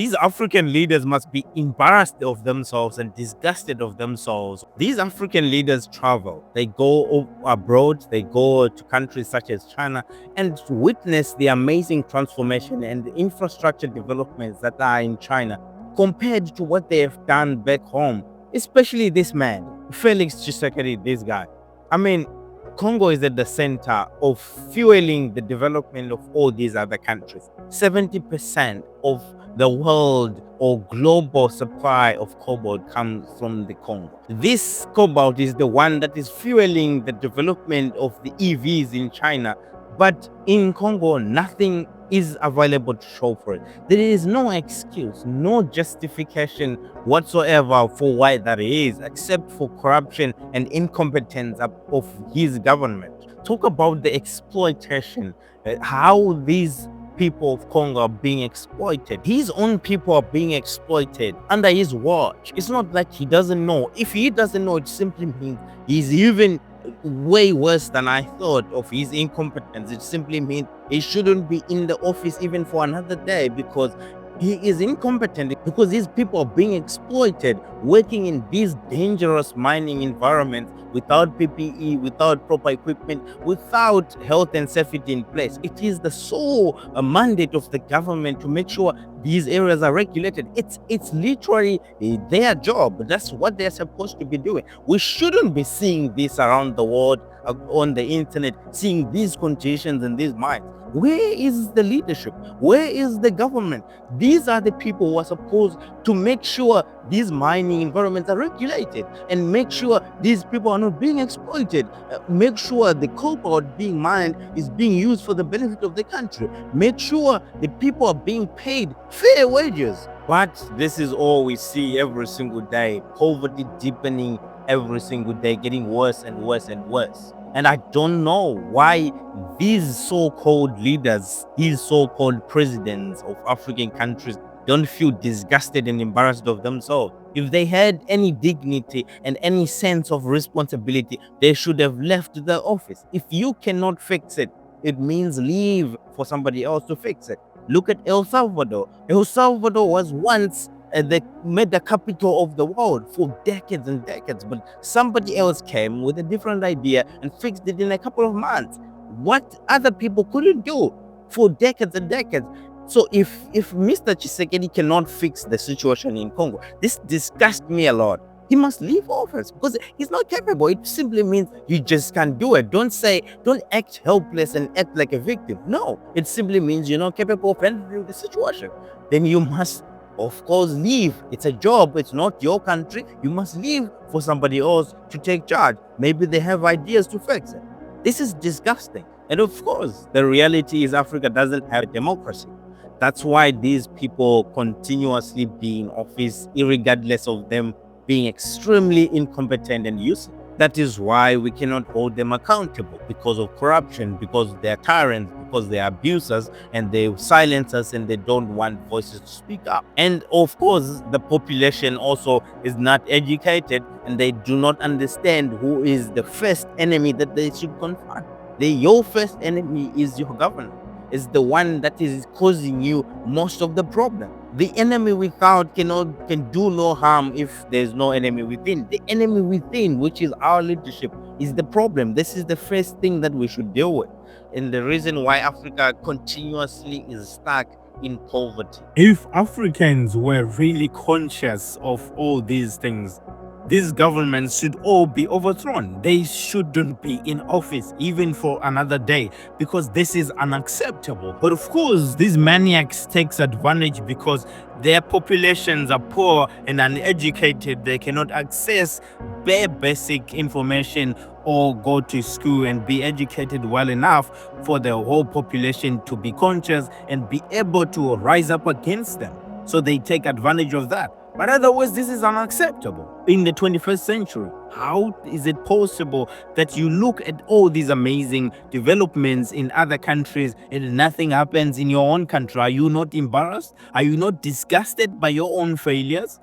These African leaders must be embarrassed of themselves and disgusted of themselves. These African leaders travel, they go abroad, they go to countries such as China and witness the amazing transformation and infrastructure developments that are in China compared to what they have done back home. Especially this man, Felix Tshisekedi, this guy. I mean, Congo is at the center of fueling the development of all these other countries. 70% of the world or global supply of cobalt comes from the Congo. This cobalt is the one that is fueling the development of the EVs in China. But in Congo, nothing is available to show for it. There is no excuse, no justification whatsoever for why that is, except for corruption and incompetence of his government. Talk about the exploitation, how these people of Congo are being exploited. His own people are being exploited under his watch. It's not like he doesn't know. If he doesn't know, it simply means he's even way worse than I thought of his incompetence. It simply means he shouldn't be in the office even for another day, because he is incompetent, because these people are being exploited, working in these dangerous mining environments without PPE, without proper equipment, without health and safety in place. It is the sole mandate of the government to make sure these areas are regulated. It's literally their job. That's what they're supposed to be doing. We shouldn't be seeing this around the world, on the internet, seeing these conditions and these mines. Where is the leadership? Where is the government? These are the people who are supposed to make sure these mining environments are regulated and make sure these people are not being exploited. Make sure the cobalt being mined is being used for the benefit of the country. Make sure the people are being paid fair wages. But this is all we see every single day. Poverty deepening every single day, getting worse and worse and worse. And I don't know why these so-called leaders, these so-called presidents of African countries don't feel disgusted and embarrassed of themselves. If they had any dignity and any sense of responsibility, they should have left the office. If you cannot fix it, it means leave for somebody else to fix it. Look at El Salvador. El Salvador was once they made the capital of the world for decades and decades, but somebody else came with a different idea and fixed it in a couple of months. What other people couldn't do for decades and decades. So if Mr. Tshisekedi cannot fix the situation in Congo, this disgusts me a lot. He must leave office because he's not capable. It simply means you just can't do it. Don't act helpless and act like a victim. No, it simply means you're not capable of handling the situation. Then you must, of course, leave. It's a job. It's not your country. You must leave for somebody else to take charge. Maybe they have ideas to fix it. This is disgusting. And of course, the reality is Africa doesn't have a democracy. That's why these people continuously be in office, regardless of them being extremely incompetent and useless. That is why we cannot hold them accountable, because of corruption, because they're tyrants, because they're abusers, and they silence us and they don't want voices to speak up. And of course, the population also is not educated and they do not understand who is the first enemy that they should confront. Your first enemy is your government. Is the one that is causing you most of the problem. The enemy without can do no harm if there's no enemy within. The enemy within, which is our leadership, is the problem. This is the first thing that we should deal with. And the reason why Africa continuously is stuck in poverty. If Africans were really conscious of all these things, these governments should all be overthrown. They shouldn't be in office even for another day, because this is unacceptable. But of course, these maniacs takes advantage because their populations are poor and uneducated. They cannot access bare basic information or go to school and be educated well enough for the whole population to be conscious and be able to rise up against them. So they take advantage of that. But otherwise, this is unacceptable in the 21st century. How is it possible that you look at all these amazing developments in other countries and nothing happens in your own country? Are you not embarrassed? Are you not disgusted by your own failures?